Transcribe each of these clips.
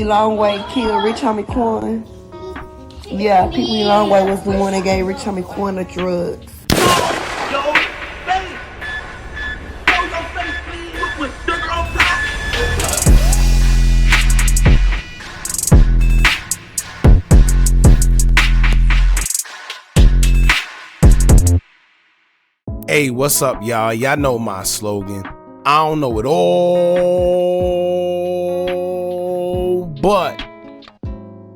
Longway killed Rich Homie Quan. Yeah, PeeWee Longway was the one that gave Rich Homie Quan the drugs. Hey, what's up, y'all? Y'all know my slogan. I don't know it all, but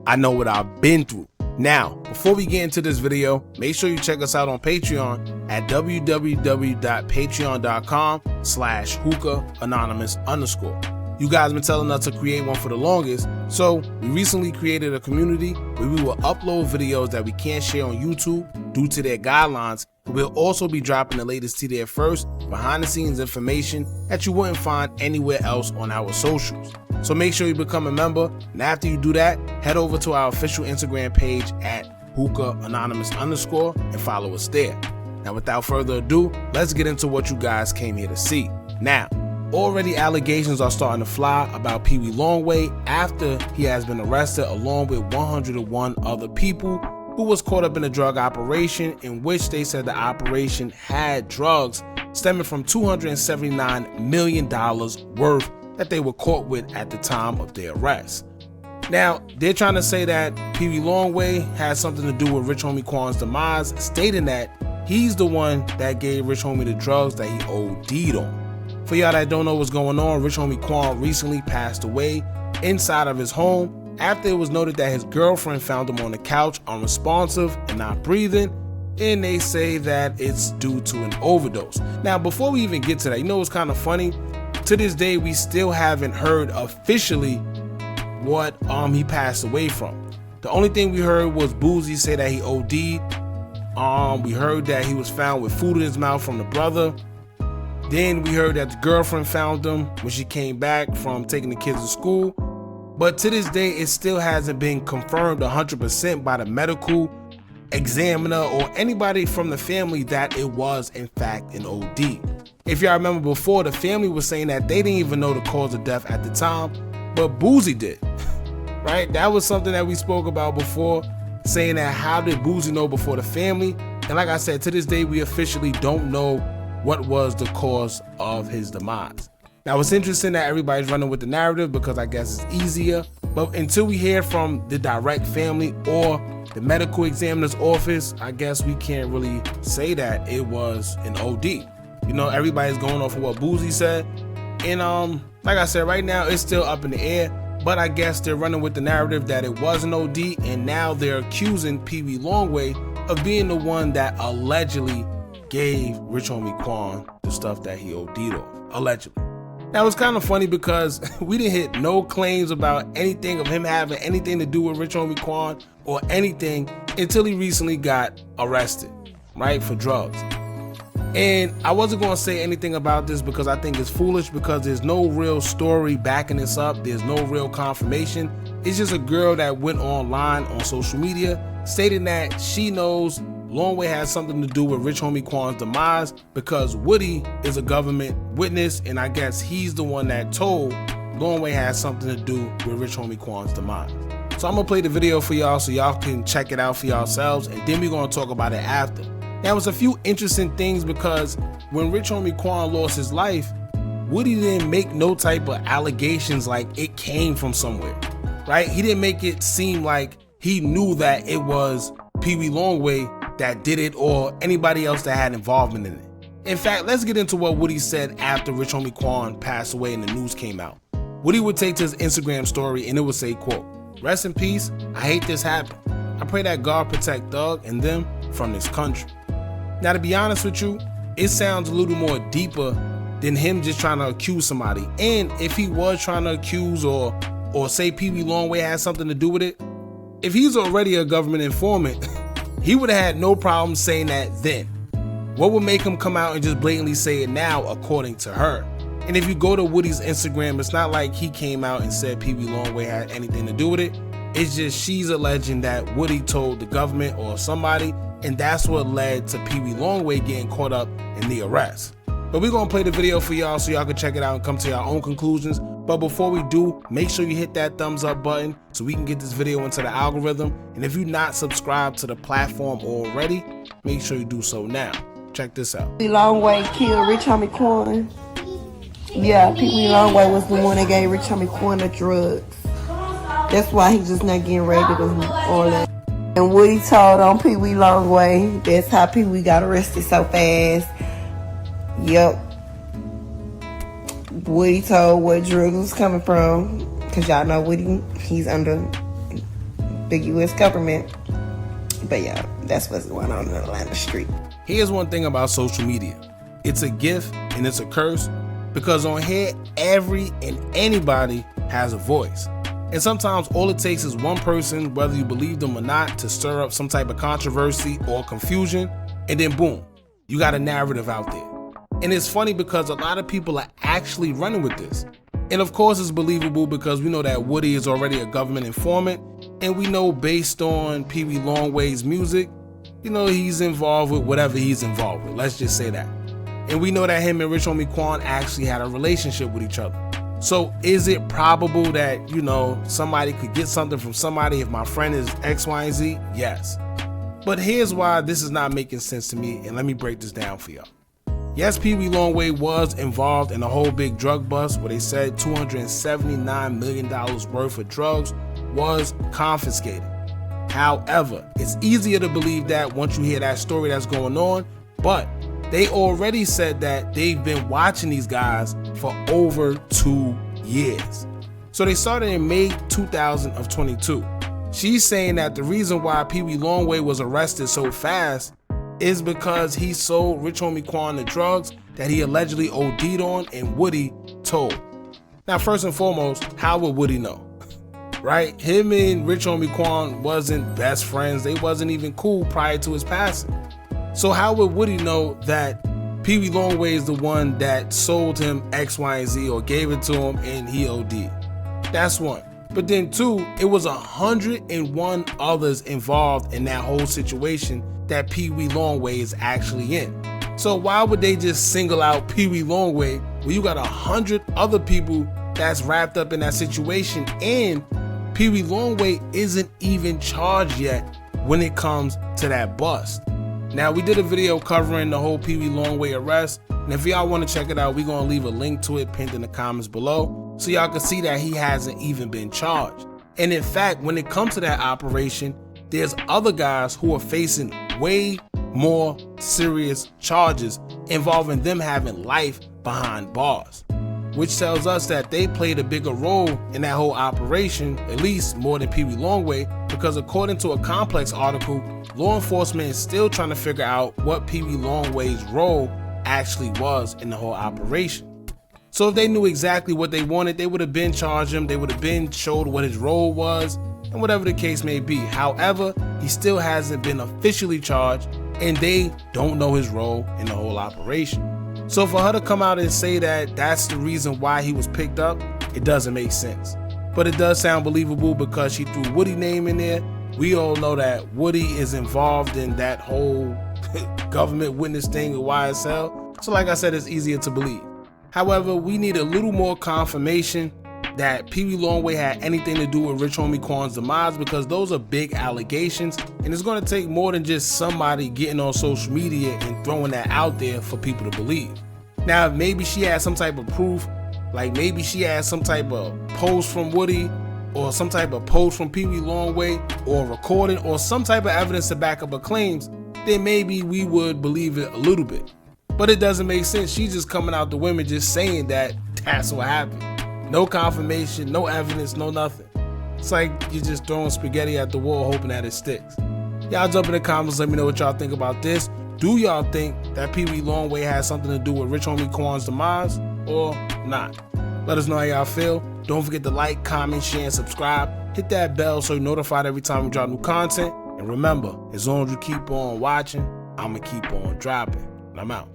I know what I've been through. Now, before we get into this video, make sure you check us out on Patreon at www.patreon.com/Hookah Anonymous _. You guys been telling us to create one for the longest, so we recently created a community where we will upload videos that we can't share on YouTube due to their guidelines. We'll also be dropping the latest to there first, behind the scenes information that you wouldn't find anywhere else on our socials. So make sure you become a member, and after you do that, head over to our official Instagram page at Hookah Anonymous _ and follow us there. Now without further ado, let's get into what you guys came here to see. Now, already allegations are starting to fly about PeeWee Longway after he has been arrested along with 101 other people who was caught up in a drug operation in which they said the operation had drugs stemming from $279 million worth that they were caught with at the time of their arrest. Now, they're trying to say that PeeWee Longway had something to do with Rich Homie Quan's demise, stating that he's the one that gave Rich Homie the drugs that he OD'd on. For y'all that don't know what's going on, Rich Homie Quan recently passed away inside of his home after it was noted that his girlfriend found him on the couch unresponsive and not breathing, and they say that it's due to an overdose. Now, before we even get to that, you know what's kind of funny? To this day, we still haven't heard officially what he passed away from. The only thing we heard was Boozy say that he OD'd. We heard that he was found with food in his mouth from the brother. Then we heard that the girlfriend found him when she came back from taking the kids to school. But to this day, it still hasn't been confirmed 100% by the medical examiner or anybody from the family that it was in fact an OD. If y'all remember before, the family was saying that they didn't even know the cause of death at the time, but Boozy did, right? That was something that we spoke about before, saying that how did Boozy know before the family? And like I said, to this day, we officially don't know what was the cause of his demise. Now, it's interesting that everybody's running with the narrative because I guess it's easier, but until we hear from the direct family or the medical examiner's office, I guess we can't really say that it was an OD. You know, everybody's going off of what Boozy said, and like I said, right now it's still up in the air, but I guess they're running with the narrative that it was an OD, and now they're accusing PeeWee Longway of being the one that allegedly gave Rich Homie Quan the stuff that he OD'd on, allegedly. Now, it's kind of funny because we didn't hit no claims about anything of him having anything to do with Rich Homie Quan or anything until he recently got arrested, right, for drugs. And I wasn't going to say anything about this because I think it's foolish because there's no real story backing this up. There's no real confirmation. It's just a girl that went online on social media stating that she knows Longway has something to do with Rich Homie Quan's demise because Woody is a government witness, and I guess he's the one that told Longway has something to do with Rich Homie Quan's demise. So I'm gonna play the video for y'all so y'all can check it out for yourselves, and then we're gonna talk about it after. Now, it's a few interesting things because when Rich Homie Quan lost his life, Woody didn't make no type of allegations like it came from somewhere, right? He didn't make it seem like he knew that it was PeeWee Longway that did it or anybody else that had involvement in it. In fact, let's get into what Woody said after Rich Homie Quan passed away and the news came out. Woody would take to his Instagram story and it would say, quote, "Rest in peace, I hate this happened. I pray that God protect Thug and them from this country." Now, to be honest with you, it sounds a little more deeper than him just trying to accuse somebody. And if he was trying to accuse or say PeeWee Longway has something to do with it, if he's already a government informant, he would have had no problem saying that then. What would make him come out and just blatantly say it now, according to her? And if you go to Woody's Instagram, it's not like he came out and said PeeWee Longway had anything to do with it. It's just she's alleging that Woody told the government or somebody, and that's what led to PeeWee Longway getting caught up in the arrest. But we're gonna play the video for y'all so y'all can check it out and come to your own conclusions. But before we do, make sure you hit that thumbs up button so we can get this video into the algorithm. And if you're not subscribed to the platform already, make sure you do so now. Check this out. PeeWee Longway killed Rich Homie Quan. Yeah, PeeWee Longway was the one that gave Rich Homie Quan the drugs. That's why he's just not getting ready to all that. And Woody told on PeeWee Longway, that's how PeeWee got arrested so fast. Yep. Woody told where drugs was coming from, because y'all know Woody, he's under the U.S. government. But yeah, that's what's going on in Atlanta street. Here's one thing about social media. It's a gift and it's a curse, because on here, every and anybody has a voice. And sometimes all it takes is one person, whether you believe them or not, to stir up some type of controversy or confusion, and then boom, you got a narrative out there. And it's funny because a lot of people are actually running with this. And of course it's believable because we know that Woody is already a government informant, and we know based on PeeWee Longway's music, you know, he's involved with whatever he's involved with. Let's just say that. And we know that him and Rich Homie Quan actually had a relationship with each other. So is it probable that, you know, somebody could get something from somebody if my friend is X, Y, and Z? Yes. But here's why this is not making sense to me, and let me break this down for y'all. Yes, PeeWee Longway was involved in a whole big drug bust where they said $279 million worth of drugs was confiscated. However, it's easier to believe that once you hear that story that's going on, but they already said that they've been watching these guys for over 2 years. So they started in May 2022. She's saying that the reason why PeeWee Longway was arrested so fast is because he sold Rich Homie Quan the drugs that he allegedly OD'd on, and Woody told. Now, first and foremost, how would Woody know? Right? Him and Rich Homie Quan wasn't best friends. They wasn't even cool prior to his passing. So how would Woody know that PeeWee Longway is the one that sold him X, Y, and Z, or gave it to him and he OD'd? That's one. But then two, it was 101 others involved in that whole situation that PeeWee Longway is actually in. So why would they just single out PeeWee Longway when you got 100 other people that's wrapped up in that situation, and PeeWee Longway isn't even charged yet when it comes to that bust? Now, we did a video covering the whole PeeWee Longway arrest, and if y'all want to check it out, we're going to leave a link to it pinned in the comments below so y'all can see that he hasn't even been charged. And in fact, when it comes to that operation, there's other guys who are facing way more serious charges involving them having life behind bars, which tells us that they played a bigger role in that whole operation, at least more than PeeWee Longway, because according to a Complex article, law enforcement is still trying to figure out what PeeWee Longway's role actually was in the whole operation. So if they knew exactly what they wanted, they would have been charged him, they would have been showed what his role was, and whatever the case may be. However, he still hasn't been officially charged, and they don't know his role in the whole operation. So for her to come out and say that that's the reason why he was picked up, it doesn't make sense. But it does sound believable because she threw Woody's name in there. We all know that Woody is involved in that whole government witness thing with YSL. So like I said, it's easier to believe. However, we need a little more confirmation that PeeWee Longway had anything to do with Rich Homie Quan's demise, because those are big allegations, and it's going to take more than just somebody getting on social media and throwing that out there for people to believe. Now, maybe she had some type of proof, like maybe she had some type of post from Woody, or some type of post from PeeWee Longway, or recording, or some type of evidence to back up her claims, then maybe we would believe it a little bit. But it doesn't make sense. She's just coming out the women just saying that that's what happened. No confirmation, no evidence, no nothing. It's like you're just throwing spaghetti at the wall hoping that it sticks. Y'all jump in the comments, let me know what y'all think about this. Do y'all think that PeeWee Longway has something to do with Rich Homie Quan's demise or not? Let us know how y'all feel. Don't forget to like, comment, share, and subscribe. Hit that bell so you're notified every time we drop new content. And remember, as long as you keep on watching, I'ma keep on dropping. And I'm out.